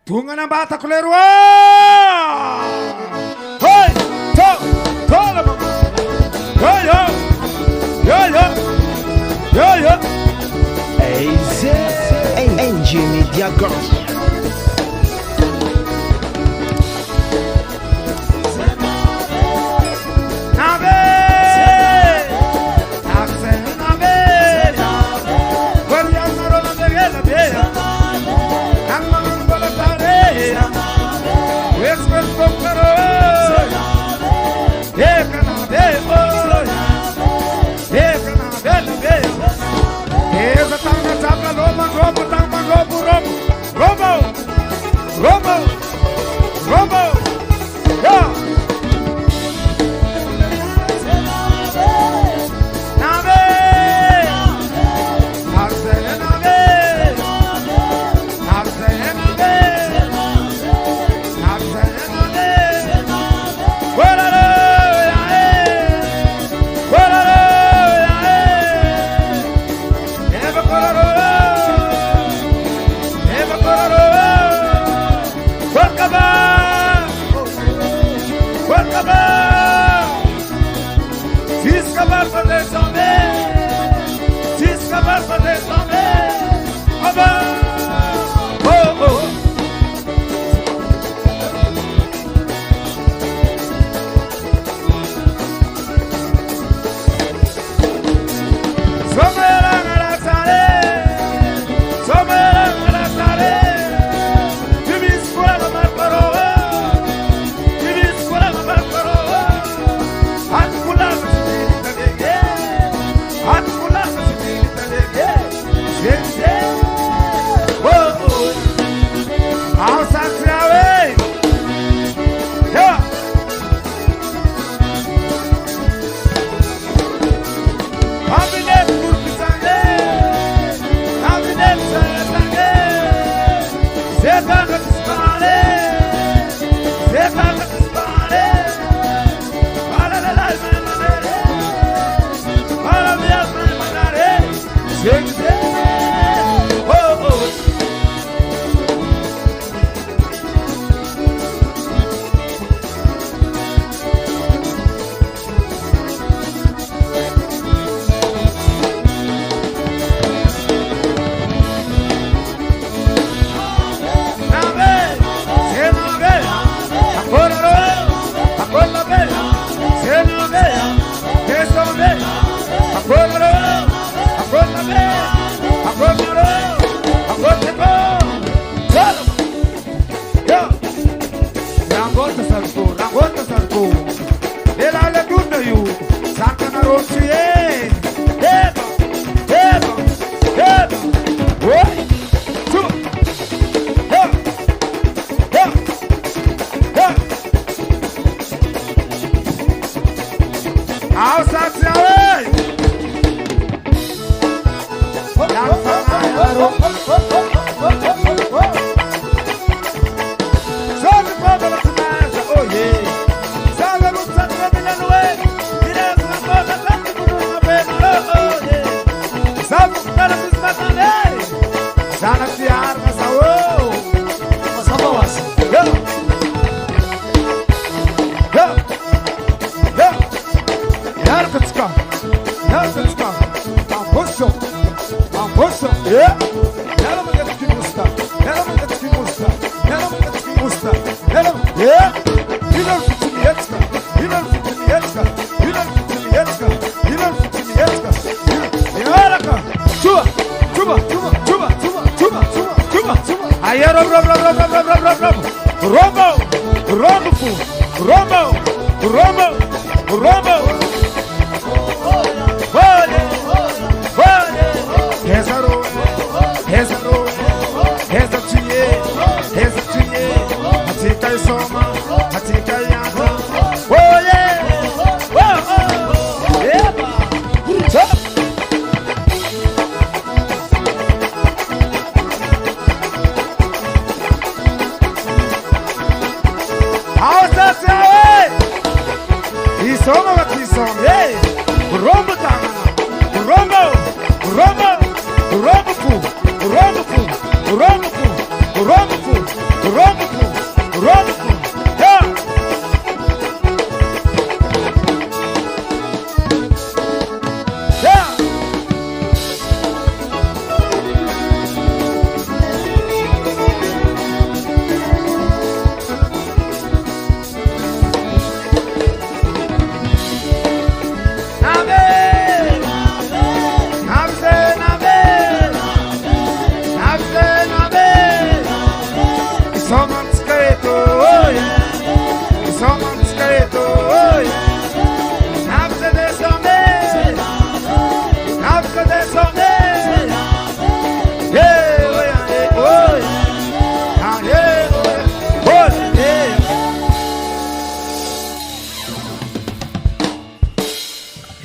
Tungana bata kulerwa. Hey, tola mama. Yo. Easy. NG Media Girls. Rombo,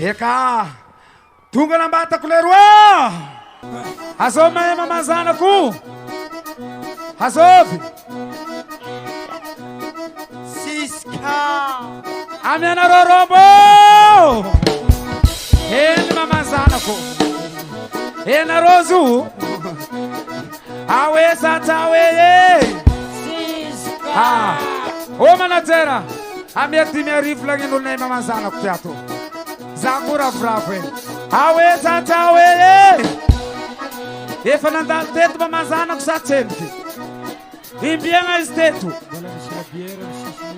Eka tonga lambatako leroa. Azovy mahay mama zanako. Azovy Siska amianareo rombo. Eny mama zanako. Enareo zo awe sata we. Siska O manajera amia 10,000 lang inulnay mama zanako tiato. Zakura frafe awe sata we. Efa nandalo teto mama zanako sa tsenty. Imbiagna izy teto.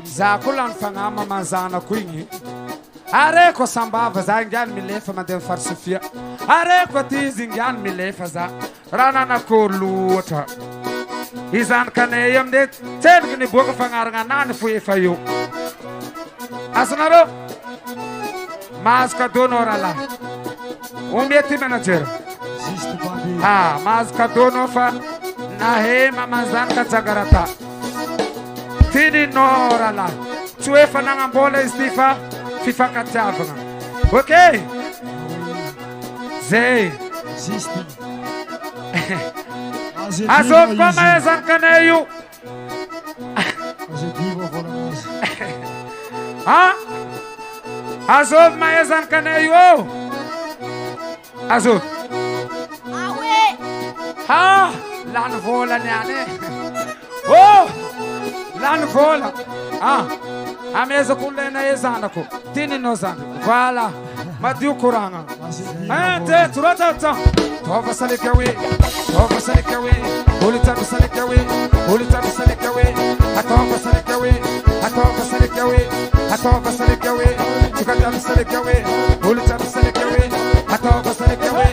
Za koa lany fagnahy mama zanako igny. Areko sambava za ingiany milefa mandeha amin'ny farisofia. Areko aty izy ingiany milefa za. Raha nanako loatra. Izanakanay aminay tsendriky niboaka fagnaragna anany fo efa eo. Azonareo mahazo cadeau nao rahalahy. Omia ty manager. Mahazo cadeau nao fa nahe mama zanaka jagarata. Tininao rahalahy. Tsy hoe fa nagnambola izy ty fa fifankatiavagna. Okey? Zay. Azovy koa mahay zanakanay io. Azovy mahay zanakanay io. Azovy. Lany vola niany. Oh! Lany vola. Amezako lena e zanako. Tininao zanako. Voilà. Madio koragna. Te rota. Tova salika we. Tova salika we. Ulita salika we. Ulita salika we. Atova salika we. Atova salika we. Atova salika we. Tukata salika we. Ulita salika we. Atova salika we.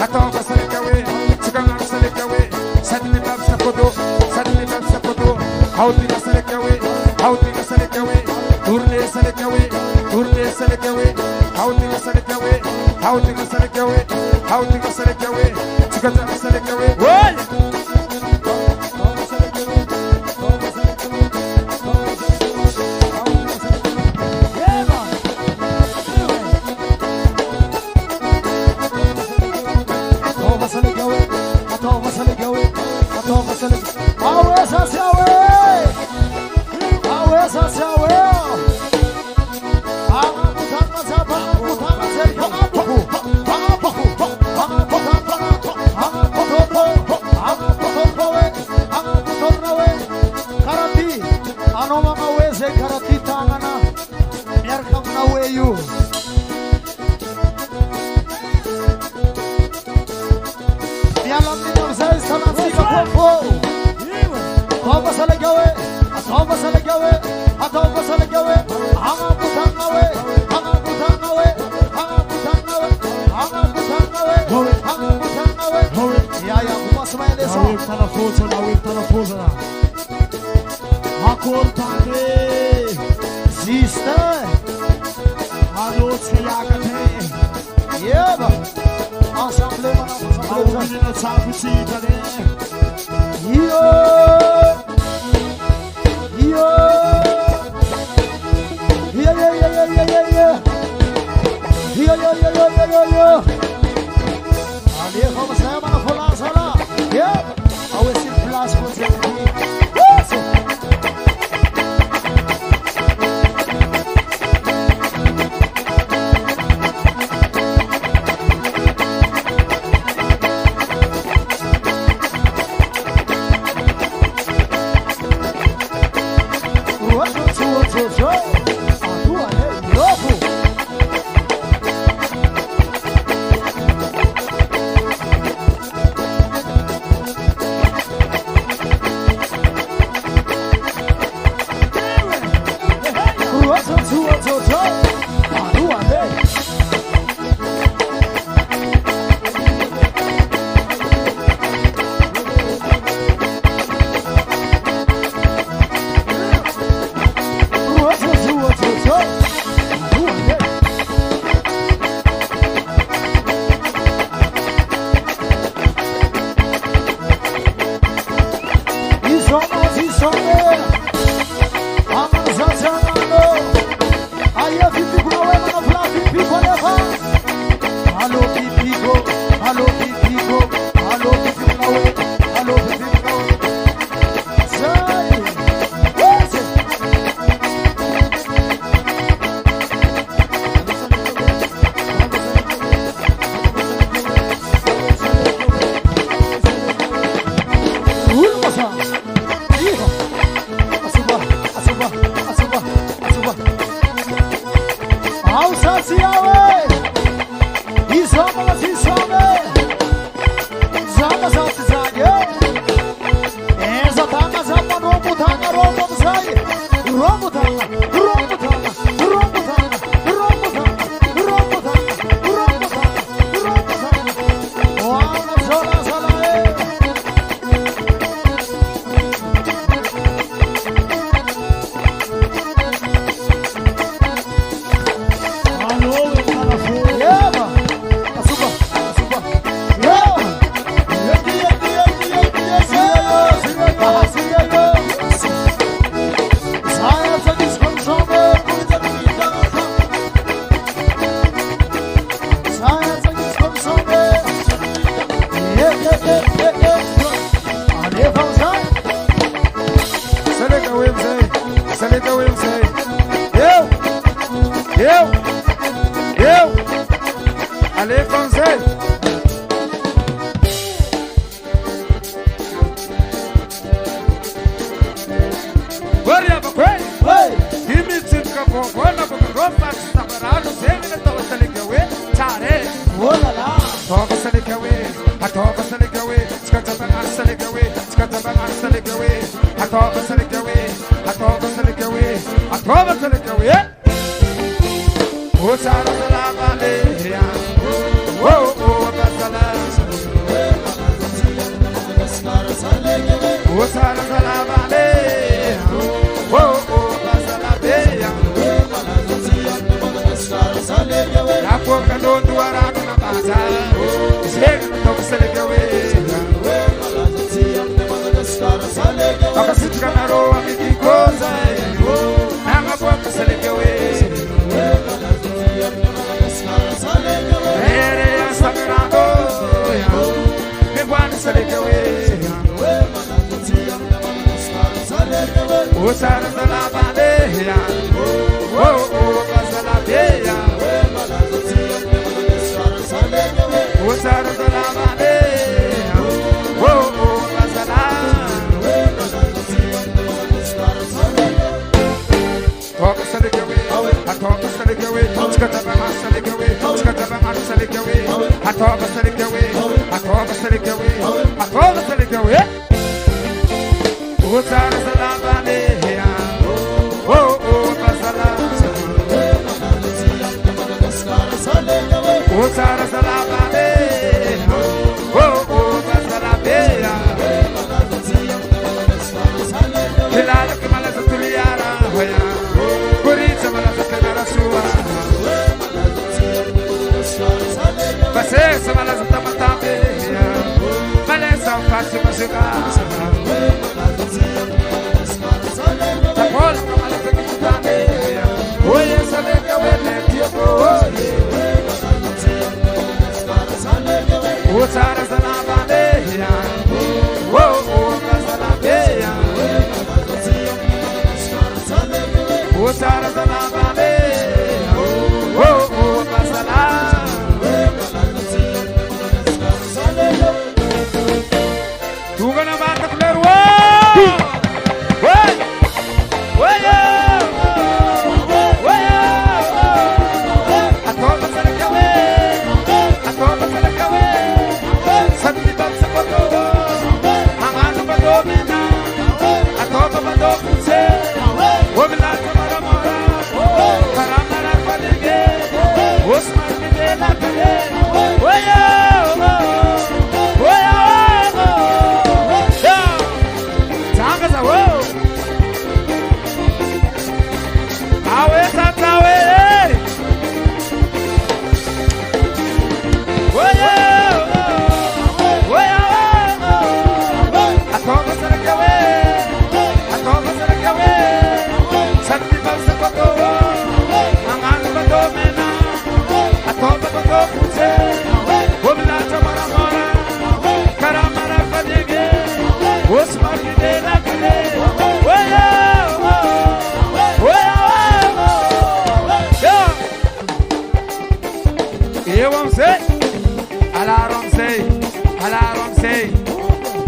Atova salika we. Tukata salika we. Sadni bab sakodo. Sadni bab sakodo. Hauti salika we. Hauti salika we. Urle salika we. Urle salika we. Hauti salika we. Hauti salika we. Hauti salika we. Tukata salika we. Oi! Allez, Fauza. Salut, Kawimsey. Salut, Kawimsey. Yo. Allez, Kawimsey. Guarda, papai. Hey. Kimi chitka ko bona ko ropa sabarano zemine to salikawe. Chare. Oh là là. Toga salikawe. Atoga salikawe. Skata banga salikawe. Skata banga salikawe. Atoga salikawe. Atoga salikawe. Atoga salikawe. O sara salama le ya. O basala. O sara salama le. Apoka no duara na baza. Sega no selegawe. Akasitra na roa mikikoza. Anga poka selegawe. Ere ya sagrado. Megwan selegawe. O sara la bandeira. Basala beya. O sara la bandeira. Basala. Toca saligawe. Toca saligawe. Skata bama saligawe. Skata bama saligawe. Toca saligawe. Toca saligawe. Toca saligawe. O sara la bandeira. O sara salabane, basala beya. Kilala kimala tuliara hoya, kurita mala kanara suwa. Base samala tamatabe, male samfati masuka. Tapol kamala kikutane, oye saleka wele tioko. O sara salabandeya, basalabeya. O sara salabandeya, basala. Tuga na bata kulero.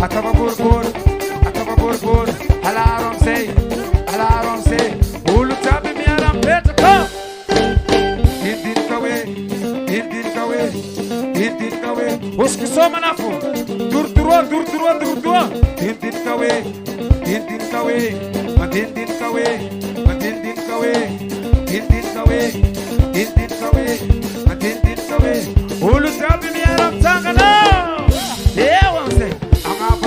Acaba burbur, alaram say, ulu tabi mi aram peta ko. Indin kawe, uski soma nafu, durduwa. Indin kawe, ulu tabi mi aram tangana. Yeah, one say. Hang up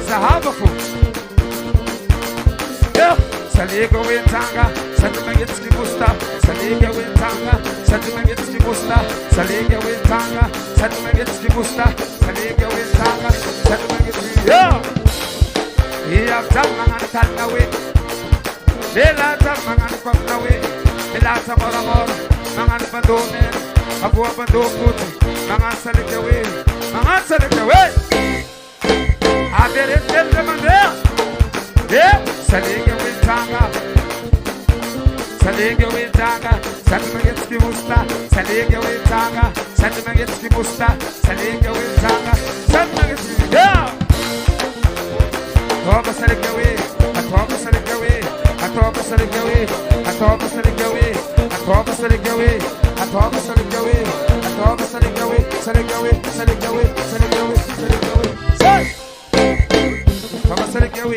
zahabafu. Yo, Saliga wetanga, Satumagitski Musta, Saliga wetanga, Satumagitski Musta, Saliga wetanga, Satumagitski Musta, Saliga wetanga, Satumagitski. Yo, iya tamangan tanawe, ela tamangan pamnawe, ela tamoramor, mangan pandomen, abu pandokut, mangan salikawe, mangan salikawe. Adere telemande. Yeah, Saliga wetanga, Saliga wetanga, Satumagitski Musta, Saliga wetanga, Satumagitski Musta, Saliga wetanga, Satumagitski. Yeah. Atoba Saligawe, Atoba Saligawe, Atoba Saligawe, Atoba Saligawe, Atoba Saligawe, Atoba Saligawe, Atoba Saligawe, Saligawe, Saligawe, Saligawe, Saligawe. Say! Atoba Saligawe.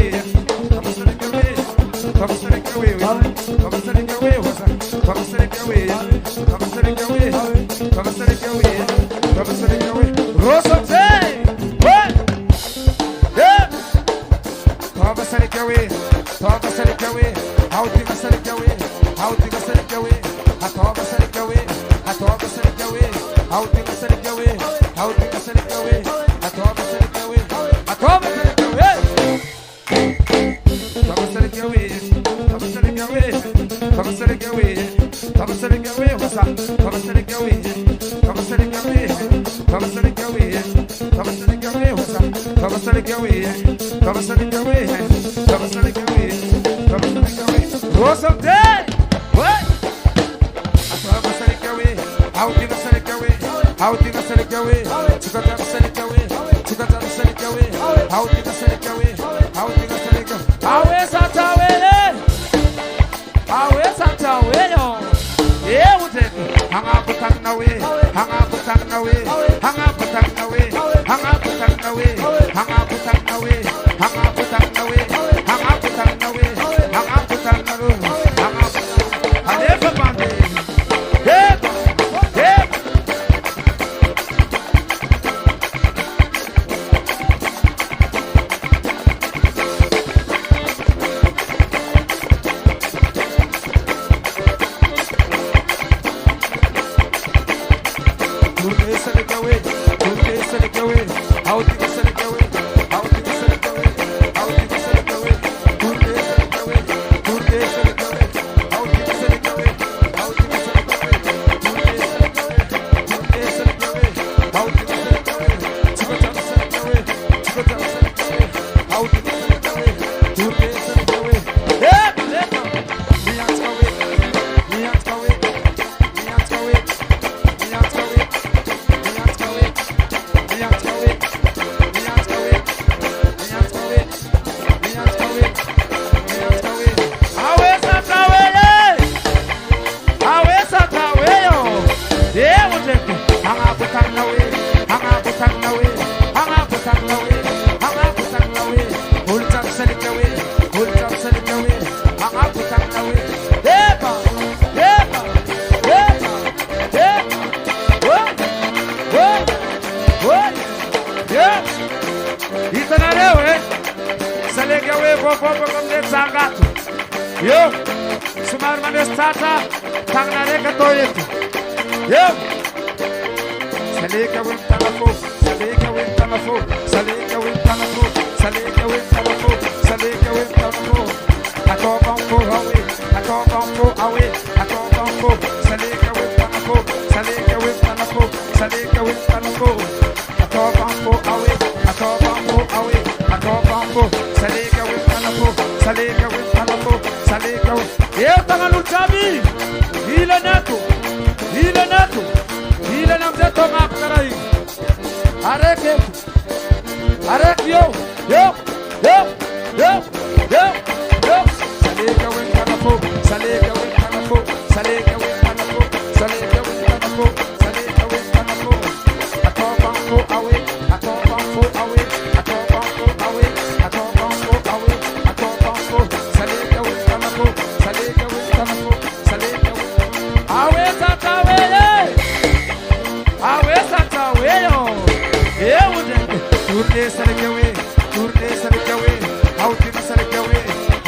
turne sarkawe, hauti sarkawe,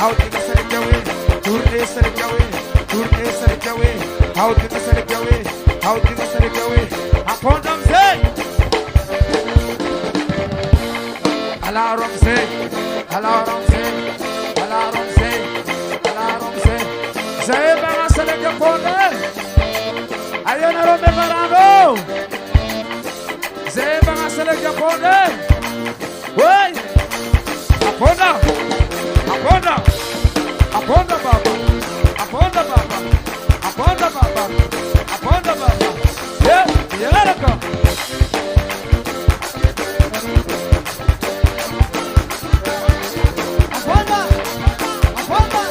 hauti sarkawe, turne sarkawe, turne sarkawe, hauti sarkawe, hauti sarkawe. Apondam say, alarum say, alarum say, alarum say, alarum say. Say bana sarka ponde, ayana rombe barano. Say bana sarka ponde. Woi, aponda, aponda, aponda baba, aponda baba, aponda baba, aponda baba. Yeah, yeah, let's go. Aponda, aponda,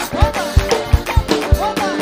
aponda, aponda.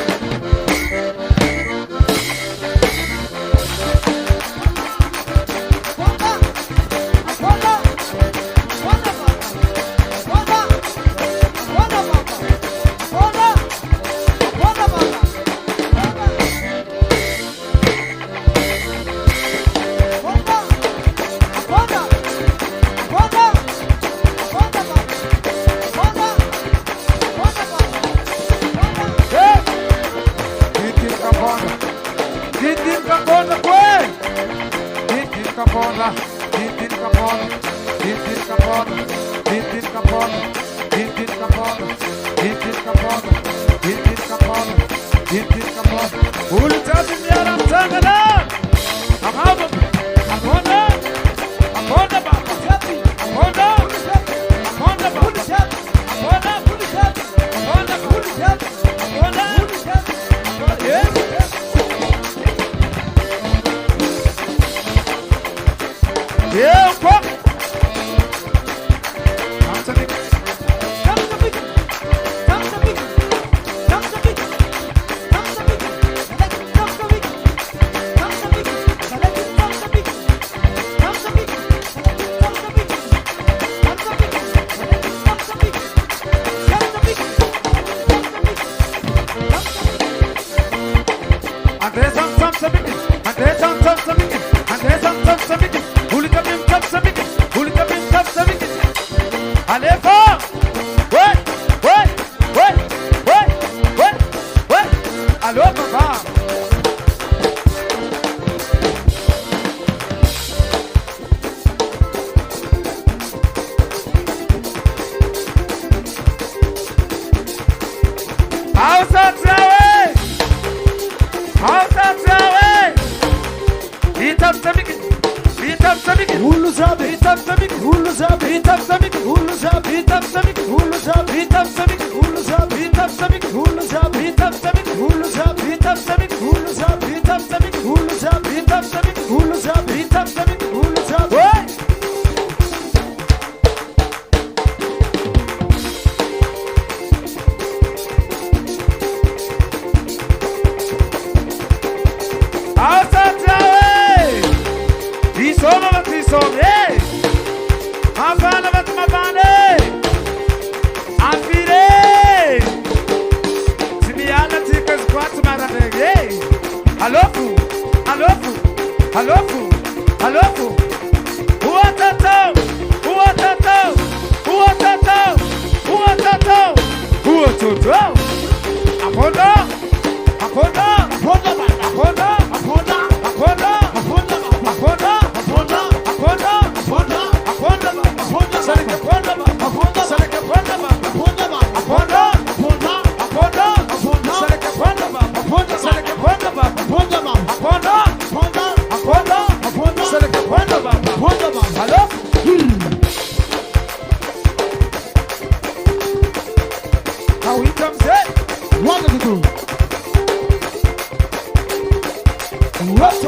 What's